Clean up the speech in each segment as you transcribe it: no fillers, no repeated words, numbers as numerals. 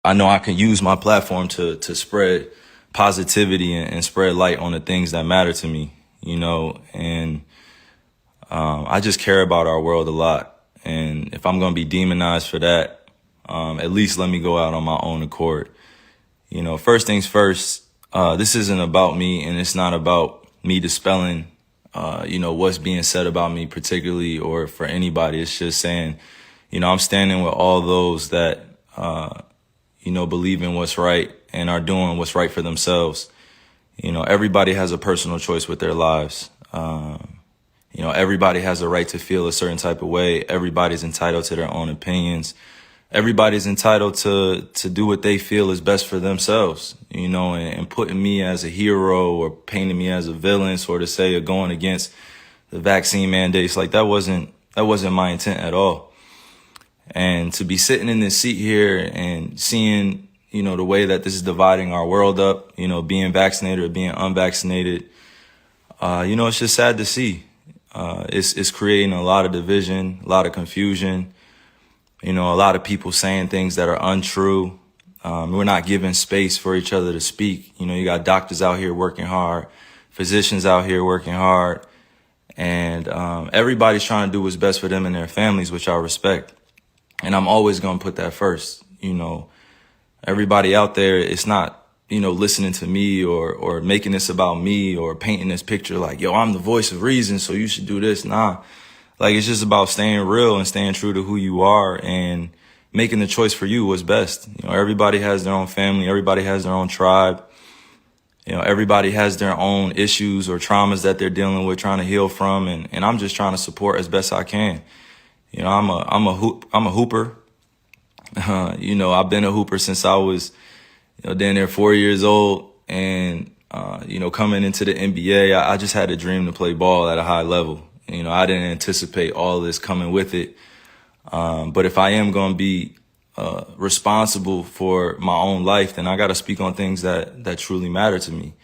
I know I can use my platform to spread positivity and spread light on the things that matter to me, and I just care about our world a lot. And if I'm going to be demonized for that, at least let me go out on my own accord. First things first, this isn't about me, and it's not about me dispelling, what's being said about me particularly or for anybody. It's just saying, I'm standing with all those that, believe in what's right and are doing what's right for themselves. Everybody has a personal choice with their lives. Everybody has a right to feel a certain type of way. Everybody's entitled to their own opinions. Everybody's entitled to do what they feel is best for themselves, and putting me as a hero or painting me as a villain, sort of say, or going against the vaccine mandates, like that wasn't my intent at all. And to be sitting in this seat here and seeing, the way that this is dividing our world up, being vaccinated or being unvaccinated, it's just sad to see. It's creating a lot of division, a lot of confusion, a lot of people saying things that are untrue. We're not giving space for each other to speak. You got doctors out here working hard, physicians out here working hard, and everybody's trying to do what's best for them and their families, which I respect. And I'm always going to put that first. Everybody out there, it's not, listening to me or making this about me or painting this picture like, yo, I'm the voice of reason, so you should do this. Nah, like it's just about staying real and staying true to who you are and making the choice for you what's best. Everybody has their own family. Everybody has their own tribe. Everybody has their own issues or traumas that they're dealing with, trying to heal from. And I'm just trying to support as best I can. I'm a hooper. I've been a hooper since I was, down there 4 years old. And, coming into the NBA, I just had a dream to play ball at a high level. I didn't anticipate all this coming with it. But if I am going to be responsible for my own life, then I got to speak on things that truly matter to me.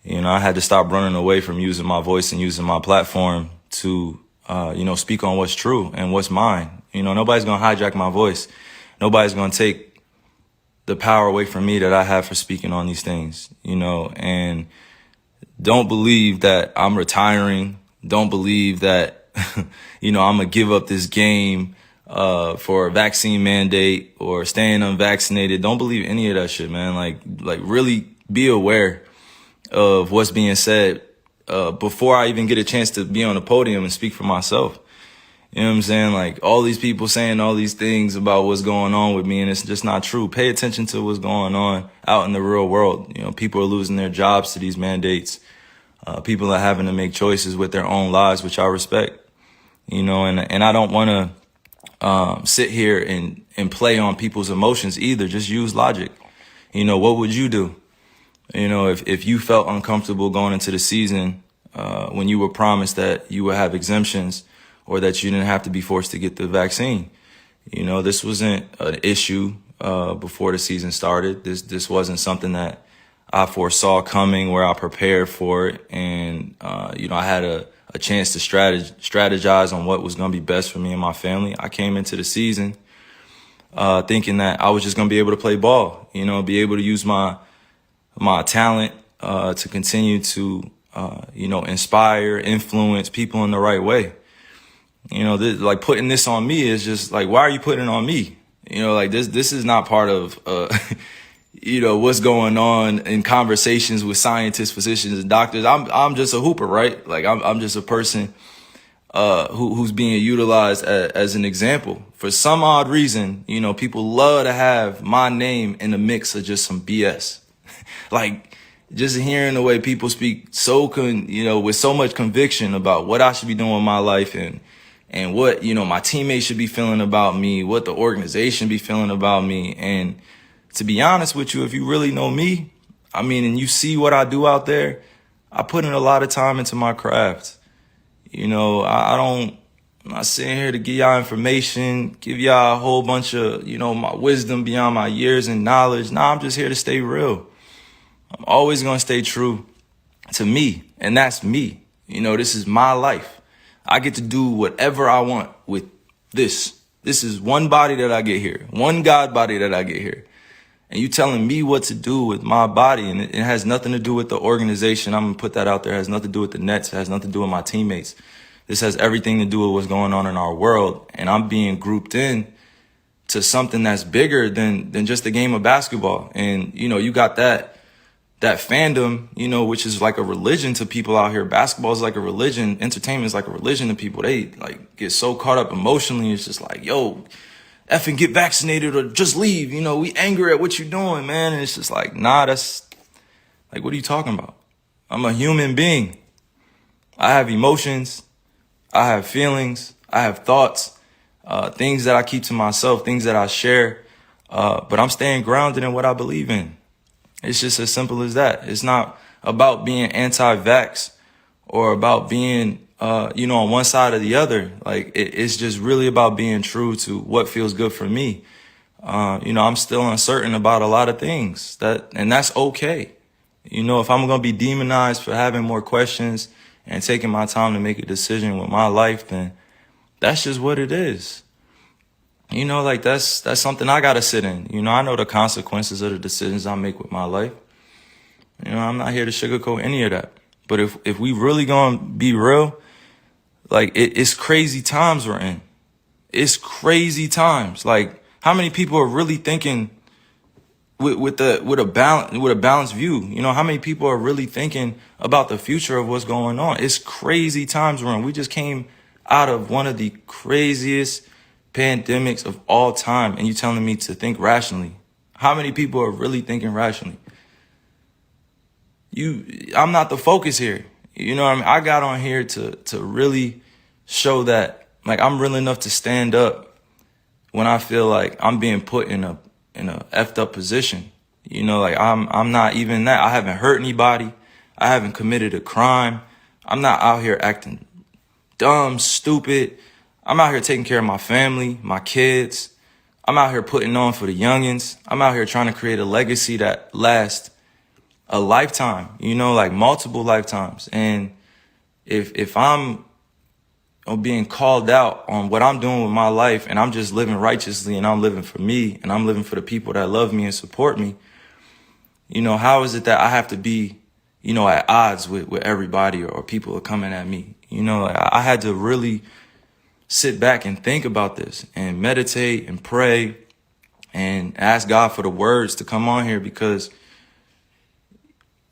I had to stop running away from using my voice and using my platform to, speak on what's true and what's mine. Nobody's going to hijack my voice. Nobody's going to take the power away from me that I have for speaking on these things, and don't believe that I'm retiring. Don't believe that, I'm going to give up this game for a vaccine mandate or staying unvaccinated. Don't believe any of that shit, man. Like really be aware of what's being said before I even get a chance to be on the podium and speak for myself. You know what I'm saying? Like all these people saying all these things about what's going on with me, and it's just not true. Pay attention to what's going on out in the real world. People are losing their jobs to these mandates. People are having to make choices with their own lives, which I respect. And I don't want to sit here and play on people's emotions either. Just use logic. What would you do? If you felt uncomfortable going into the season when you were promised that you would have exemptions or that you didn't have to be forced to get the vaccine. This wasn't an issue before the season started. This wasn't something that I foresaw coming, where I prepared for it. And, I had a chance to strategize on what was going to be best for me and my family. I came into the season thinking that I was just going to be able to play ball, be able to use my talent to continue to, inspire, influence people in the right way. Like putting this on me is just like, why are you putting it on me? This is not part of, what's going on in conversations with scientists, physicians, and doctors. I'm just a hooper, right? Like I'm just a person, who's being utilized as an example. For some odd reason, people love to have my name in the mix of just some BS. Like just hearing the way people speak with so much conviction about what I should be doing with my life and what, my teammates should be feeling about me, what the organization be feeling about me. And to be honest with you, if you really know me, and you see what I do out there, I put in a lot of time into my craft. I'm not sitting here to give y'all information, give y'all a whole bunch of, my wisdom beyond my years and knowledge. Nah, I'm just here to stay real. I'm always going to stay true to me. And that's me. This is my life. I get to do whatever I want with this. This is one body that I get here, one God body that I get here. And you telling me what to do with my body, and it has nothing to do with the organization. I'm gonna put that out there. It has nothing to do with the Nets. It has nothing to do with my teammates. This has everything to do with what's going on in our world. And I'm being grouped in to something that's bigger than just a game of basketball. And, you know, you got that fandom, you know, which is like a religion to people out here. Basketball is like a religion. Entertainment is like a religion to people. They like get so caught up emotionally. It's just like, yo, effing get vaccinated or just leave. You know, we angry at what you're doing, man. And it's just like, nah, that's like, what are you talking about? I'm a human being. I have emotions. I have feelings. I have thoughts, things that I keep to myself, things that I share. But I'm staying grounded in what I believe in. It's just as simple as that. It's not about being anti-vax or about being, you know, on one side or the other. Like, it's just really about being true to what feels good for me. You know, I'm still uncertain about a lot of things, and that's okay. You know, if I'm going to be demonized for having more questions and taking my time to make a decision with my life, then that's just what it is. You know, like that's something I got to sit in. You know, I know the consequences of the decisions I make with my life. You know, I'm not here to sugarcoat any of that. But if we really going to be real, like it's crazy times we're in. It's crazy times. Like, how many people are really thinking with a balanced view? You know, how many people are really thinking about the future of what's going on? It's crazy times we're in. We just came out of one of the craziest pandemics of all time, and you telling me to think rationally. How many people are really thinking rationally? I'm not the focus here. You know what I mean? I got on here to really show that, like, I'm real enough to stand up when I feel like I'm being put in a effed up position. You know, like I'm not even that. I haven't hurt anybody. I haven't committed a crime. I'm not out here acting dumb, stupid. I'm out here taking care of my family, my kids. I'm out here putting on for the youngins. I'm out here trying to create a legacy that lasts a lifetime, you know, like multiple lifetimes. And if I'm being called out on what I'm doing with my life, and I'm just living righteously, and I'm living for me, and I'm living for the people that love me and support me, you know, how is it that I have to be, you know, at odds with everybody, or people are coming at me? You know, I had to really sit back and think about this and meditate and pray and ask God for the words to come on here, because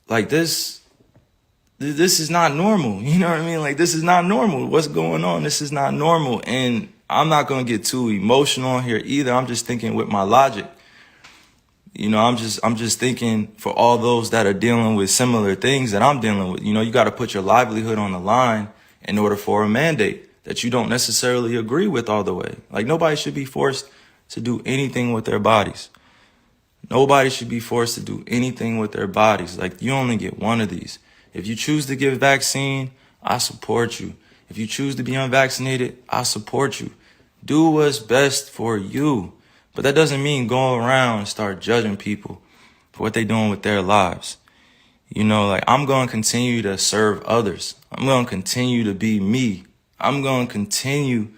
like this is not normal. You know what I mean? Like, this is not normal. What's going on? This is not normal. And I'm not going to get too emotional here either. I'm just thinking with my logic. You know, I'm just thinking for all those that are dealing with similar things that I'm dealing with. You know, you got to put your livelihood on the line in order for a mandate that you don't necessarily agree with all the way. Like, nobody should be forced to do anything with their bodies. Nobody should be forced to do anything with their bodies. Like, you only get one of these. If you choose to get vaccine, I support you. If you choose to be unvaccinated, I support you. Do what's best for you. But that doesn't mean go around and start judging people for what they're doing with their lives. You know, like, I'm going to continue to serve others. I'm going to continue to be me. I'm going to continue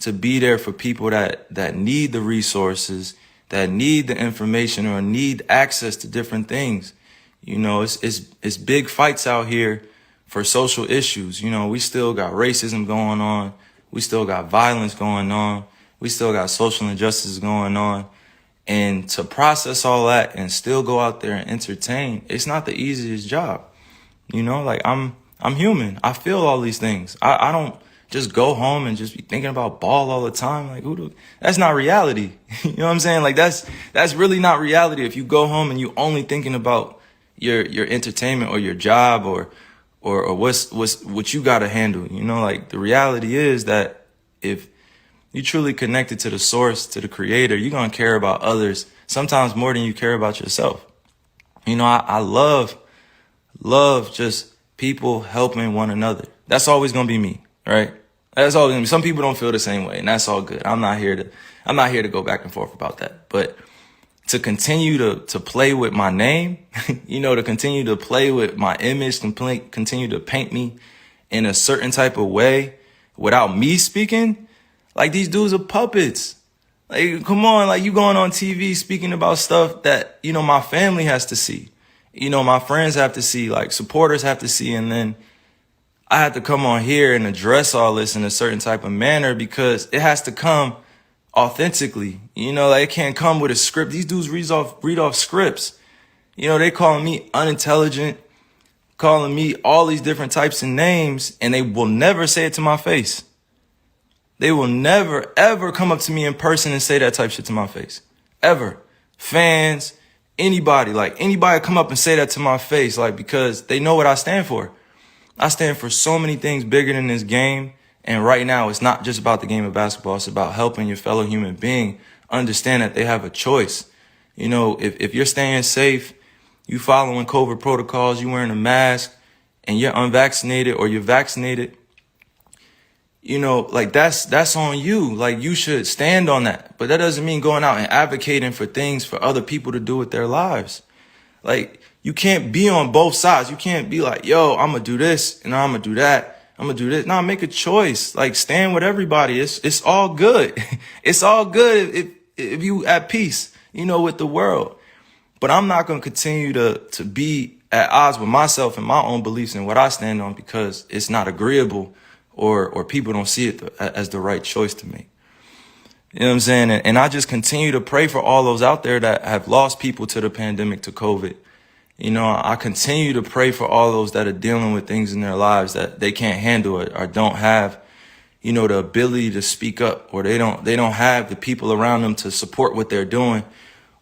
to be there for people that need the resources, that need the information, or need access to different things. You know, it's big fights out here for social issues. You know, we still got racism going on. We still got violence going on. We still got social injustices going on. And to process all that and still go out there and entertain, it's not the easiest job. You know, like, I'm human. I feel all these things. I don't just go home and just be thinking about ball all the time. Like, that's not reality. You know what I'm saying? Like, that's really not reality. If you go home and you only thinking about your entertainment or your job or what you got to handle, you know, like, the reality is that if you truly connected to the source, to the creator, you're going to care about others sometimes more than you care about yourself. You know, I love just people helping one another. That's always going to be me, right? That's always going to be. Some people don't feel the same way, and that's all good. I'm not here to go back and forth about that. But to continue to play with my name, you know, to continue to play with my image, continue to paint me in a certain type of way without me speaking, like, these dudes are puppets. Like, come on, like, you going on TV speaking about stuff that, my family has to see. My friends have to see, like, supporters have to see. And then I have to come on here and address all this in a certain type of manner because it has to come authentically. Like, it can't come with a script. These dudes read off scripts. They calling me unintelligent, calling me all these different types of names, and they will never say it to my face. They will never, ever come up to me in person and say that type shit to my face. Ever. Fans, anybody come up and say that to my face, like, because they know what I stand for. I stand for so many things bigger than this game. And right now, it's not just about the game of basketball. It's about helping your fellow human being understand that they have a choice. If you're staying safe, you following COVID protocols, you wearing a mask, and you're unvaccinated or you're vaccinated, like, that's on you. Like, you should stand on that. But that doesn't mean going out and advocating for things for other people to do with their lives. Like, you can't be on both sides. You can't be like, yo, I'm going to do this and I'm going to do that. I'm going to do this. No, make a choice. Like, stand with everybody. It's all good. It's all good if you at peace, with the world. But I'm not going to continue to be at odds with myself and my own beliefs and what I stand on because it's not agreeable or people don't see it as the right choice to make. You know what I'm saying? And I just continue to pray for all those out there that have lost people to the pandemic, to COVID. I continue to pray for all those that are dealing with things in their lives that they can't handle it or don't have, the ability to speak up, or they don't have the people around them to support what they're doing,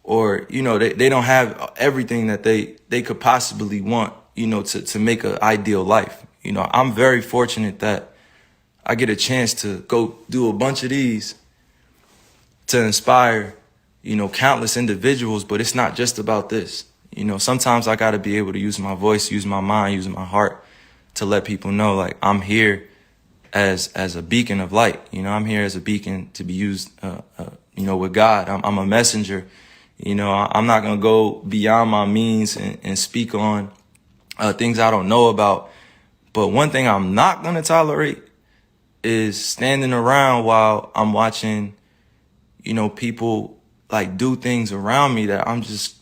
or, they don't have everything that they could possibly want, to make an ideal life. I'm very fortunate that I get a chance to go do a bunch of these to inspire, countless individuals, but it's not just about this. Sometimes I got to be able to use my voice, use my mind, use my heart to let people know, like, I'm here as a beacon of light. I'm here as a beacon to be used, with God. I'm a messenger. I'm not going to go beyond my means and speak on things I don't know about. But one thing I'm not going to tolerate is standing around while I'm watching, people like do things around me that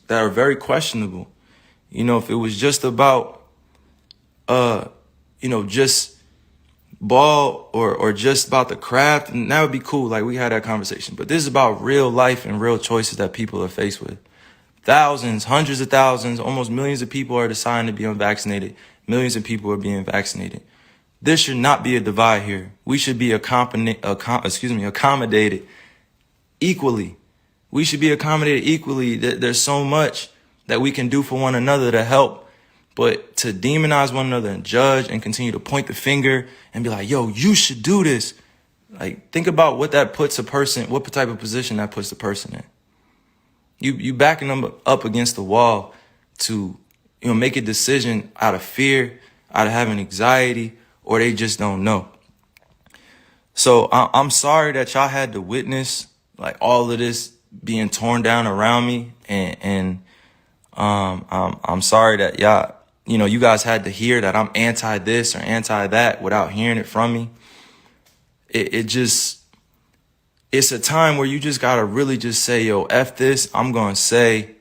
that are very questionable. If it was just about, just ball or just about the craft, and that would be cool. Like, we had that conversation. But this is about real life and real choices that people are faced with. Thousands, hundreds of thousands, almost millions of people are deciding to be unvaccinated. Millions of people are being vaccinated. There should not be a divide here. We should be accommodated equally. We should be accommodated equally. There's so much that we can do for one another to help, but to demonize one another and judge and continue to point the finger and be like, yo, you should do this. Like, think about what that puts a person, what type of position that puts the person in. You backing them up against the wall to, make a decision out of fear, out of having anxiety, or they just don't know. So I'm sorry that y'all had to witness, like, all of this being torn down around me, and I'm sorry that y'all, you guys had to hear that I'm anti this or anti that without hearing it from me. It's a time where you just gotta really just say, yo, F this. I'm gonna say,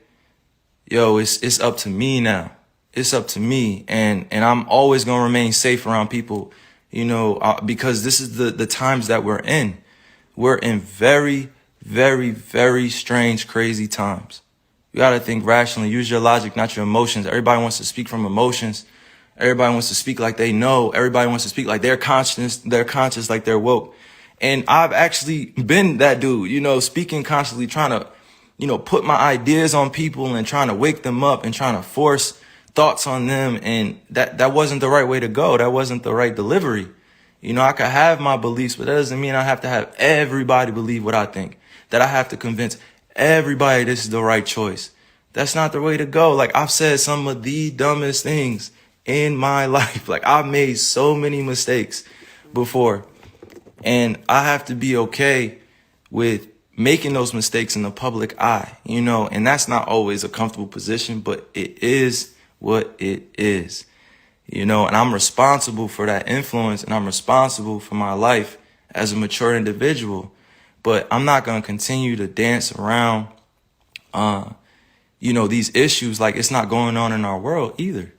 yo, it's up to me now. It's up to me, and I'm always gonna remain safe around people, because this is the times that we're in. We're in very, very, very strange, crazy times. You gotta think rationally. Use your logic, not your emotions. Everybody wants to speak from emotions. Everybody wants to speak like they know. Everybody wants to speak like they're conscious, like they're woke. And I've actually been that dude, speaking constantly, trying to, put my ideas on people and trying to wake them up and trying to force thoughts on them. And that wasn't the right way to go. That wasn't the right delivery. I could have my beliefs, but that doesn't mean I have to have everybody believe what I think, that I have to convince everybody this is the right choice. That's not the way to go. Like, I've said some of the dumbest things in my life. Like, I've made so many mistakes before, and I have to be okay with making those mistakes in the public eye, and that's not always a comfortable position, but it is what it is, and I'm responsible for that influence, and I'm responsible for my life as a mature individual. But I'm not going to continue to dance around, these issues like it's not going on in our world either.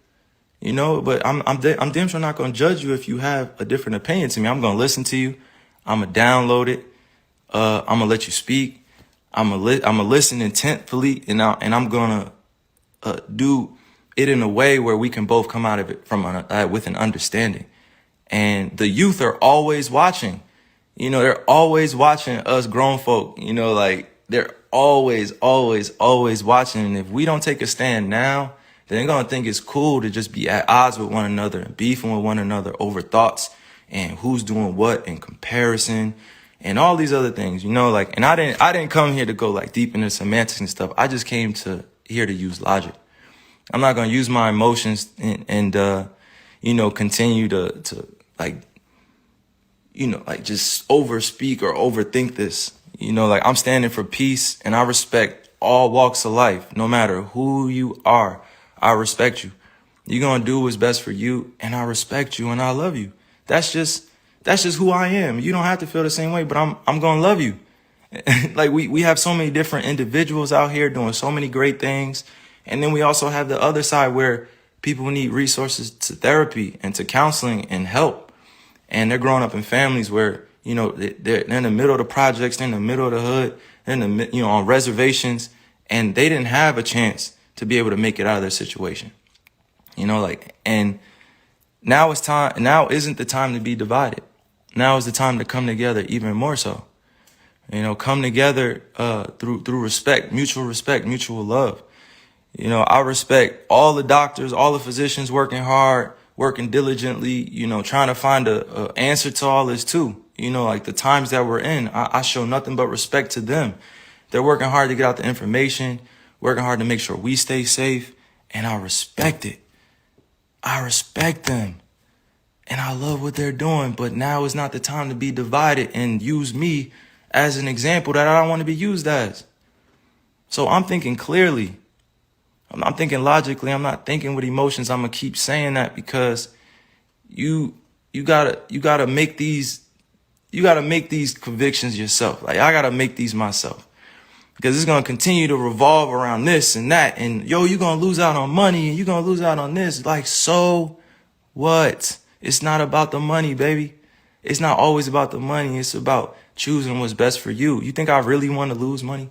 But I'm damn sure not going to judge you if you have a different opinion to me. I'm going to listen to you. I'm going to download it. I'm going to let you speak. I'm going to listen intentfully, and I'm going to do it in a way where we can both come out of it with an understanding. And the youth are always watching. They're always watching us grown folk. They're always, always, always watching. And if we don't take a stand now, then they're going to think it's cool to just be at odds with one another and beefing with one another over thoughts and who's doing what in comparison and all these other things, and I didn't come here to go like deep into semantics and stuff. I just came here to use logic. I'm not going to use my emotions and continue to just overspeak or overthink this. I'm standing for peace, and I respect all walks of life, no matter who you are. I respect you. You're going to do what's best for you, and I respect you, and I love you. That's just who I am. You don't have to feel the same way, but I'm going to love you. Like we have so many different individuals out here doing so many great things. And then we also have the other side where people need resources to therapy and to counseling and help. And they're growing up in families where, they're in the middle of the projects, they're in the middle of the hood, they're in the, on reservations, and they didn't have a chance to be able to make it out of their situation. And now it's time. Now isn't the time to be divided. Now is the time to come together even more so. Come together through respect, mutual love. I respect all the doctors, all the physicians working hard, working diligently, trying to find a answer to all this too. The times that we're in, I show nothing but respect to them. They're working hard to get out the information, working hard to make sure we stay safe, and I respect it. I respect them. And I love what they're doing, but now is not the time to be divided and use me as an example that I don't want to be used as. So I'm thinking clearly. I'm thinking logically. I'm not thinking with emotions. I'm going to keep saying that because you gotta make these convictions yourself. Like I gotta make these myself. Because it's going to continue to revolve around this and that. And you're going to lose out on money and you're going to lose out on this. Like, so what? It's not about the money, baby. It's not always about the money. It's about choosing what's best for you. You think I really want to lose money?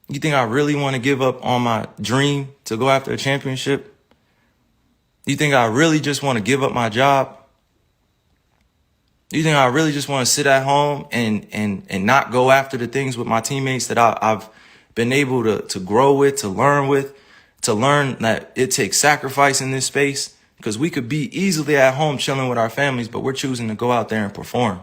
You think I really want to give up on my dream to go after a championship? You think I really just want to give up my job? You think I really just want to sit at home and not go after the things with my teammates that I've been able to grow with, to learn that it takes sacrifice in this space? Because we could be easily at home chilling with our families, but we're choosing to go out there and perform.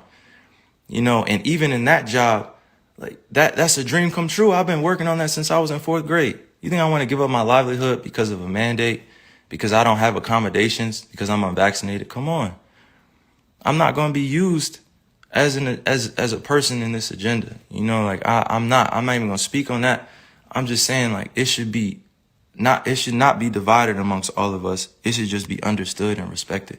And even in that job, like that's a dream come true. I've been working on that since I was in 4th grade. You think I want to give up my livelihood because of a mandate, because I don't have accommodations, because I'm unvaccinated? Come on. I'm not going to be used as a person in this agenda. I'm not even going to speak on that. I'm just saying like it should not be divided amongst all of us. It should just be understood and respected.